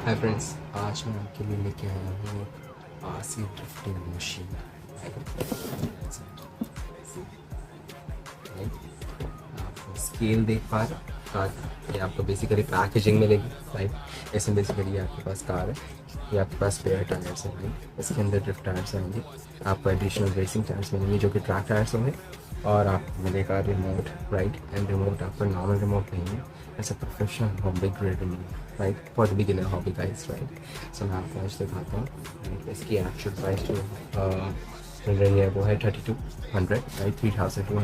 Hi friends, आज मैं आपके लिए लेके आया हूँ आरसी ड्रिफ्टिंग मशीन। आप स्केल देख पा रहे हैं कार का? ये आपको बेसिकली पैकेजिंग मिलेगी, राइट। इसमें बेसिकली आपके पास कार है, ये आपके पास स्पेयर टायर्स हैं, राइट। इसके अंदर ड्रिफ्ट टायर्स आएंगे, आपको एडिशनल रेसिंग टायर्स मिलेंगे जो कि ट्रैक टायर्स होंगे, और आपको मिलेगा रिमोट, राइट। एंड रिमोट आपको नॉर्मल रिमोट नहीं है, ऐसा professional hobby grade remote, right, for the beginner hobby guys, right. So मैं आपको आज दिखाता हूँ, राइट। इसकी एक्चुअल प्राइस जो मिल रही है वो है 3200, राइट, 3200,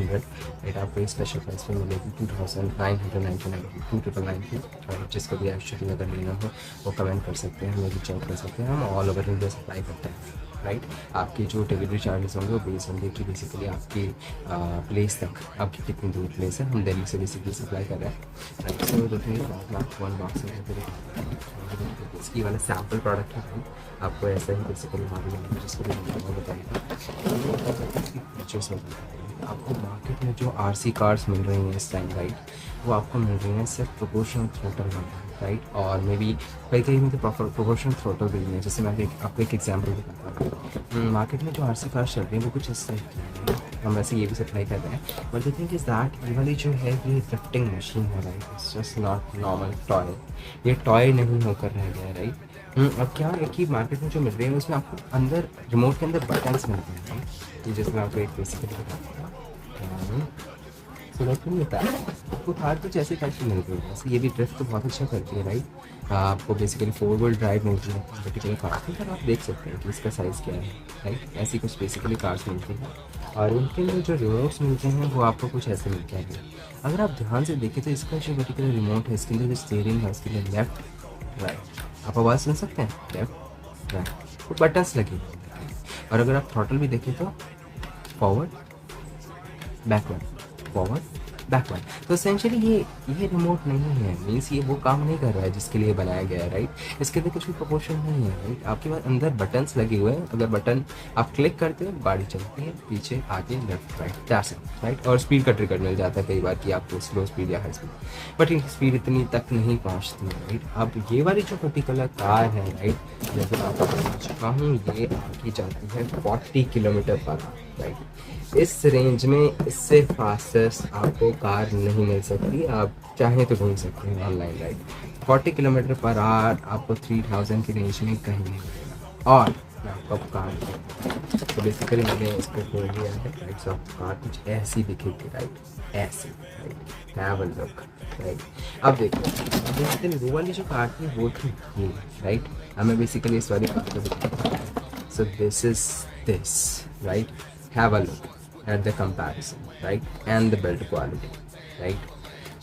राइट। आपको एक स्पेशल प्राइस पे मिलेगी 2999, 2999 की, राइट। जिसको भी एक्चुअली अगर लेना हो वो कमेंट कर सकते हैं, हमें भी चेक कर सकते हैं, हम ऑल ओवर इंडिया सप्लाई करते हैं, राइट। आपके जो डिलीवरी चार्जेस होंगे वो बेस होंगे कि बेसिकली आपकी प्लेस तक आपकी कितनी दूर प्लेस है। हम दिल्ली से बेसिकली सप्लाई कर रहे हैं, राइट। सो वन बॉक्स इसकी वाला सैम्पल प्रोडक्ट है, राइट। आपको ऐसा ही बेसिकली मालूम जिसको भी बताइए फीचर्स होते हैं। आपको मार्केट में जो आरसी कार्स मिल रही हैं इस टाइम, राइट, वो आपको मिल रही हैं सिर्फ प्रोपोर्शनल थ्रोटल वाला, राइट। और मे बी कई में तो प्रोपोर्शनल थ्रोटल भी नहीं है। जैसे मैं आपको एक एग्जाम्पल बताता हूँ, मार्केट में जो आरसी कार्स चल रही हैं वो कुछ इस टाइप की हैं, हम वैसे ये भी सप्लाई कर रहे हैं, but the thing is that ये वाली जो है ये ड्रिफ्टिंग मशीन है, right. It's just not normal toy, ये टॉय नहीं होकर रह गया है, राइट। अब क्या है कि मार्केट में जो मिल रही है उसमें आपको अंदर रिमोट के अंदर बटन्स मिलते हैं, राइट। जिसमें आपको एक बेसिकली बताता हूँ, सो दैट नहीं होता है आपको कार कुछ ऐसे टाइप की मिल रही है। वैसे ये भी ड्रिफ्ट तो बहुत अच्छा करती है, राइट। आपको बेसिकली 4 व्हील ड्राइव मिलती है पर्टिकुलर कार की, पर आप देख सकते हैं कि इसका साइज़ क्या है, राइट। ऐसी कुछ बेसिकली कार्स मिलती हैं, और उनके लिए जो रिमोट्स मिलते हैं वो आपको कुछ ऐसे मिलते हैं। अगर आप ध्यान से देखें तो इसका जो पर्टिकुलर रिमोट है, इसके लिए जो स्टीयरिंग है उसके लिए लेफ्ट राइट, आप आवाज़ सुन सकते हैं, लेफ्ट राइट, वो बटन्स लगे हुए हैं। और अगर आप थ्रॉटल भी देखें तो फॉरवर्ड बैकवर्ड, फॉरवर्ड बैकवर्ड। तो एसेंशियली ये रिमोट नहीं है, मीन्स ये वो काम नहीं कर रहा है जिसके लिए बनाया गया है, राइट। इसके लिए कुछ भी प्रोपोर्शन नहीं है, राइट। आपके पास अंदर बटन्स लगे हुए हैं, अगर बटन आप क्लिक करते हो गाड़ी चलती है पीछे आगे left right, that's it, right. और स्पीड का ट्रिगर मिल जाता है कई बार कि आपको स्लो स्पीड या हाई स्पीड, बट इनकी स्पीड इतनी तक नहीं पहुँचती है, राइट। अब ये वाली जो पर्टिकुलर कार है, राइट, जैसे आपको बता चुका हूँ, ये आपकी जाती है 40 किलोमीटर पर, राइट। इस रेंज में इससे फास्टेस्ट आपको कार नहीं मिल सकती, आप चाहें तो ढूंढ सकते हैं online, right. 40 kilometre per hour आपको 3000 की रेंज में कहीं नहीं मिलेगा। और मैं आपको अब कार तो बेसिकली मैंने इसको खोल दिया है, राइट। सो आपको कार कुछ ऐसी दिखेगी, राइट, ऐसी, right, have a look, right. अब देखो बेसिकली वो वाली जो कार थी वो थी ये, राइट। हमें बेसिकली इस वाली कार को दिखाता है। So this is this, right, have a look at the comparison, right, and the build quality, right।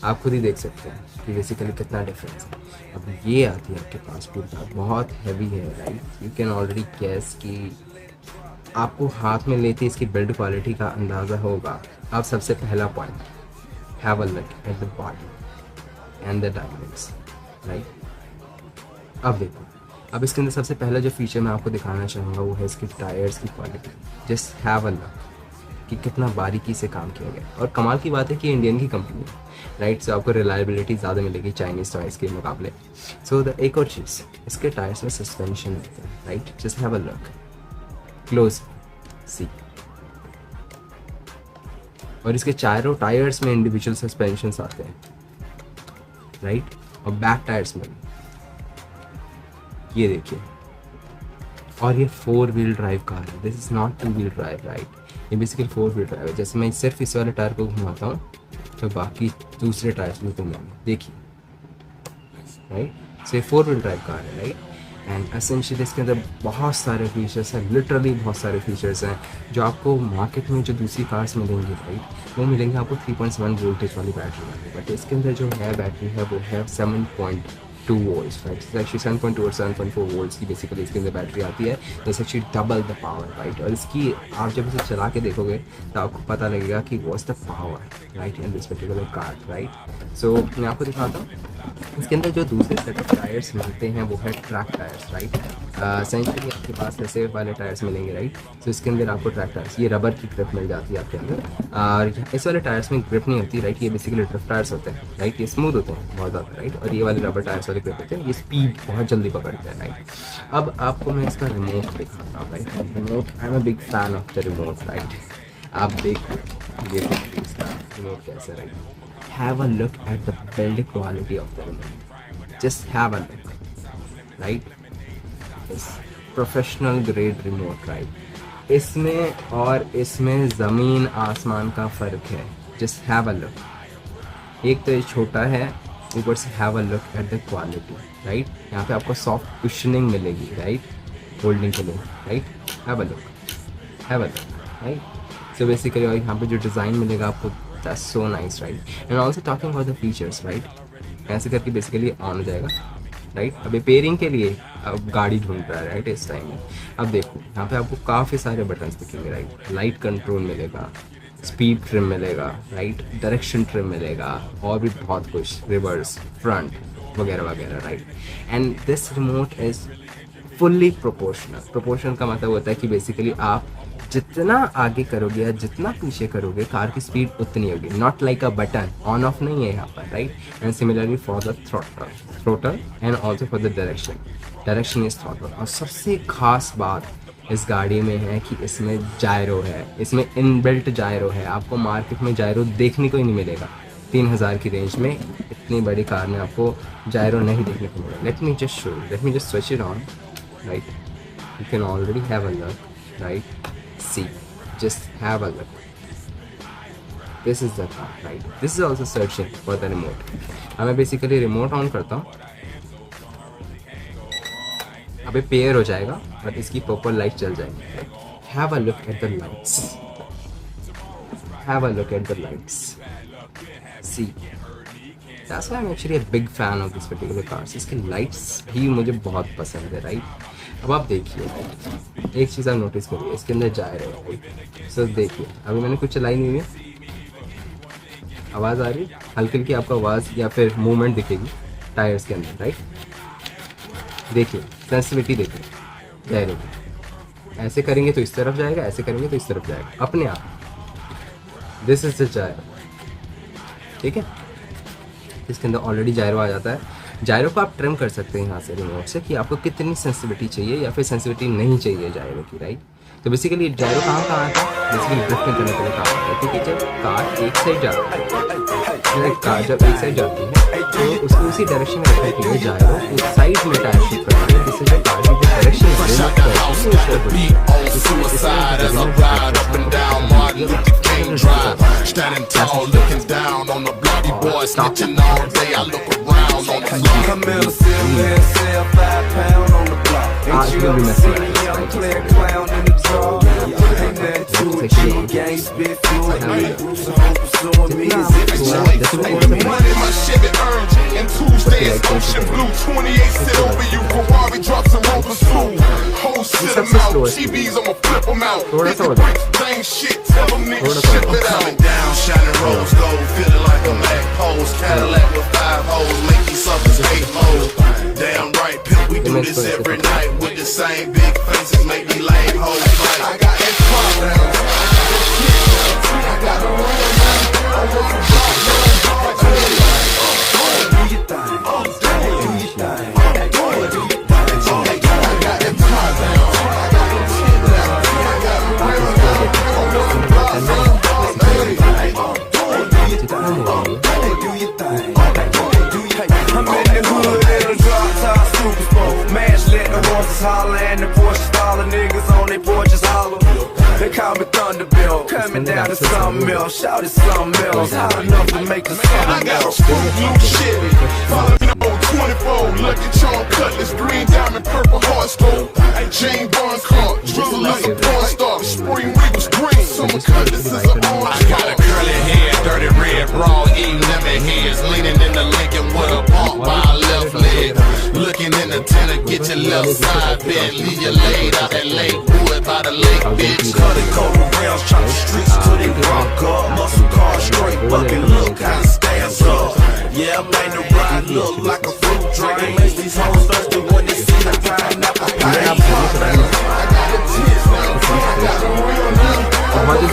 आप खुद ही देख सकते हैं कि बेसिकली कितना डिफरेंस है। अब ये आती है आपके पास पूरी बहुत हैवी है, right. You can already guess कि आपको हाथ में लेते इसकी बिल्ड क्वालिटी का अंदाज़ा होगा। अब सबसे पहला point, have a look at the body and the diamonds, right. अब देखो, अब इसके अंदर सबसे पहला जो फीचर मैं आपको दिखाना चाहूँगा वो है इसके टायर्स की quality. Just have a look कि कितना बारीकी से काम किया गया। और कमाल की बात है कि इंडियन की कंपनी है, राइट। सो आपको रिलायबिलिटी ज़्यादा मिलेगी चाइनीज़ टॉयज़ के मुकाबले। सो द एक और चीज़, इसके टायर्स में सस्पेंशन होते हैं, right. Just have a look close, see. और इसके चारों टायर्स में इंडिविजुअल सस्पेंशन आते हैं, राइट। और बैक टायर्स में ये देखिए, और ये 4 व्हील ड्राइव कार है, this is not 2 wheel drive, right. ये बेसिकली 4 व्हील ड्राइव है। जैसे मैं सिर्फ इस वाले टायर को घुमाता हूँ तो बाकी दूसरे टायर्स भी घूमेंगे, देखिए, राइट। सो ये 4 व्हील ड्राइव कार है, राइट। एंड एसेंशियली इसके अंदर बहुत सारे फीचर्स हैं, लिटरली बहुत सारे फीचर्स हैं जो आपको मार्केट में जो दूसरी कार्स मिलेंगी, राइट, वो मिलेंगे आपको 3.1 वोल्टेज वाली बैटरी वाली। बट इसके अंदर जो है बैटरी है वो है 7.2 वोल्ट्स, राइट। एक्चुअली 7.2 और 7.4 वोल्ट्स की बेसिकली इसके अंदर बैटरी आती है, जैसे actually double the power, right. और इसकी आप जब इसे चला के देखोगे तो आपको पता लगेगा कि what's the power, right, in this particular car, right. So मैं आपको दिखाता हूँ इसके अंदर जो दूसरे सेट ऑफ टायर्स मिलते हैं वो है ट्रैक टायर्स, राइट। सेंचुरी आपके पास ऐसे वाले टायर्स मिलेंगे, राइट। तो इसके अंदर आपको ट्रैक टायर्स, ये रबर की ग्रिप मिल जाती है आपके अंदर, और इस वाले टायर्स में ग्रिप नहीं होती, राइट। ये बेसिकली ड्रिफ्ट टायर्स होते हैं, राइट। ये स्मूथ होते हैं बहुत ज़्यादा, राइट। और ये वाले रबर टायर्स लिख देते हैं, ये स्पीड बहुत जल्दी पकड़ते हैं, राइट। अब आपको मैं इसका रिमोट दिखाता हूँ, right. Remote, I am a big fan of the remote, right. आप देख ये इसका रिमोट कैसे, right. Have a look at the build quality of the remote, just have a look, right. इस प्रोफेशनल ग्रेड रिमोट, राइट। इसमें और इसमें ज़मीन आसमान का फ़र्क है, जस्ट हैव अ लुक। एक तो ये छोटा है, ऊपर से have a look at the quality, right. यहाँ पे आपको सॉफ्ट कुशनिंग मिलेगी, राइट, होल्डिंग के लिए, right. Have a look, have a look, right. So basically यहाँ पे जो डिज़ाइन मिलेगा आपको, that's so nice, right. And also talking about the features, right. ऐसे करके बेसिकली ऑन हो जाएगा, राइट। अब रिपेयरिंग के लिए अब गाड़ी ढूंढ रहा है, राइट, इस टाइम में। अब देखो यहाँ पे आपको काफ़ी सारे बटन्स दिखेंगे, राइट। लाइट कंट्रोल मिलेगा, स्पीड ट्रिम मिलेगा, राइट, डायरेक्शन ट्रिम मिलेगा, और भी बहुत कुछ, रिवर्स, फ्रंट वगैरह वगैरह, right. And this remote is fully proportional. Proportional का मतलब होता है कि बेसिकली आप जितना आगे करोगे या जितना पीछे करोगे, कार की स्पीड उतनी होगी। Not like a button, on off नहीं है यहाँ पर, right. And similarly for the throttle and also for the direction is throttle. और सबसे खास बात इस गाड़ी में है कि इसमें जायरो है, इसमें इनबिल्ट जायरो है। आपको मार्केट में जायरो देखने को ही नहीं मिलेगा। 3000 की रेंज में इतनी बड़ी कार में आपको जायरो नहीं देखने को मिलेगा। Let me just switch it on, right. You can already have a look, right. See, just have a look. This is the car, right? This is also searching for the remote. अब मैं basically remote on करता हूँ, अबे pair हो जाएगा और इसकी proper light चल जाएगी। Have a look at the lights. Have a look at the lights. See, that's why I'm actually a big fan of this particular cars. इसके lights भी मुझे बहुत पसंद है, right? अब आप देखिए, एक चीज़ आप नोटिस करिए, इसके अंदर जायरो है, राइट। सो देखिए, अभी मैंने कुछ चलाई नहीं हुई है, आवाज़ आ रही है, हल्की हल्की आपको आवाज़ या फिर मूवमेंट दिखेगी टायर्स के अंदर, राइट। देखिए सेंसिटिविटी, देखिए जायरो की। ऐसे करेंगे तो इस तरफ जाएगा, ऐसे करेंगे तो इस तरफ जाएगा अपने आप। दिस इज द जायरो, ठीक है। इसके अंदर ऑलरेडी जायरो आ जाता है। जायरो को आप ट्रिम कर सकते हैं यहाँ से रिमोट से, कि आपको कितनी सेंसिटिविटी चाहिए या फिर सेंसिटिविटी नहीं चाहिए जायरो की, राइट। तो बेसिकली जायरो कहाँ आता है, बेसिकली ड्रिफ्टिंग करने के लिए काम आता है। क्योंकि जब कार एक साइड जाती है, कार जब एक साइड जाती है तो उसको उसी डायरेक्शन में रखने के लिए जायरो उस साइड में टायर शिफ्ट करती है, जिससे जो कार की जो direction standing tall, looking down on the bloody boys, snitching all day. I look around on the block. I'm in a silver sell 5 pound on the block. Ain't you ever seen a young player clown in the draw? Ain't that too a G gang spit fluid? Bruce home pursuing me as if it's joy. Money my Chevy earned and Tuesdays ocean blue. 28 sit over you, Ferrari drops and roll pursuit. Whole shit them out, GBs I'ma flip them out. 50 bricks, dang shit, tell them niggas ship it out. Down, shining rose gold, feeling like a Mac pose. Cadillac with 5 hoes, make these suckers hate mode. Damn right, pimp, we do this every night with the same big faces, make me lame hoes fight. I got that car down, I got a ring down, I want some block down. Do your thing, do your thing, I got that car down, I got them 10 down, I got a ring down, on the block down. I'm in the hood in a drop top super sport. Mash let the horses holler and the Porsche follow. Niggas on they porches holler. They call me Thunderbolt. Coming down to something else. Shout it something else. Hot enough to make us something else. I got a blue shit. Follow me on 24. Lucky Charm Cutlass. Green diamond, purple heart scope. Jane Bond car. Drizzle like a porn star. Spring Reapers green. Summer Cutlass is an orange. I got a curly hair, dirty red, raw, eating lemon heads. Leaning in the Lincoln with a pump by a left leg. Looking in the tenor, get your left side bent. Leave you laid out that lake, wood by the lake, bitch. Cutting cold rounds, chop the streets till they rock up. Muscle car straight, bucket look, how it stands up. Yeah, I made the ride look like a fruit drink. Makes these hoes thirsty when they see the pineapple pie. I got the tits now, I got the real now. बहुत ही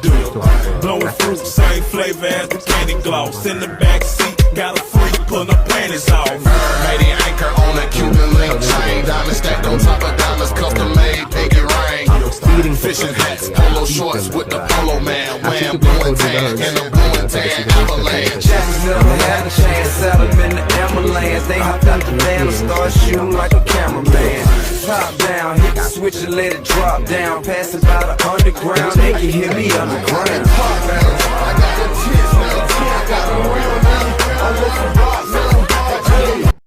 do. Blowing fruit, same flavor as the candy gloss. In the back seat, got a freak pulling her panties off. Made the anchor on a Cuban link chain. Diamond stacked on top of diamonds, custom made, pinky ring. Fishing hats, polo shorts with the polo man. Wham, blue and tan, and a blue and tan avalanche. Jackson never had a chance, set them in the Everlands. They hopped out the van and started shooting like a cameraman. Top down, hit the switch and let it drop down. Pass it by the underground, they can hear me underground.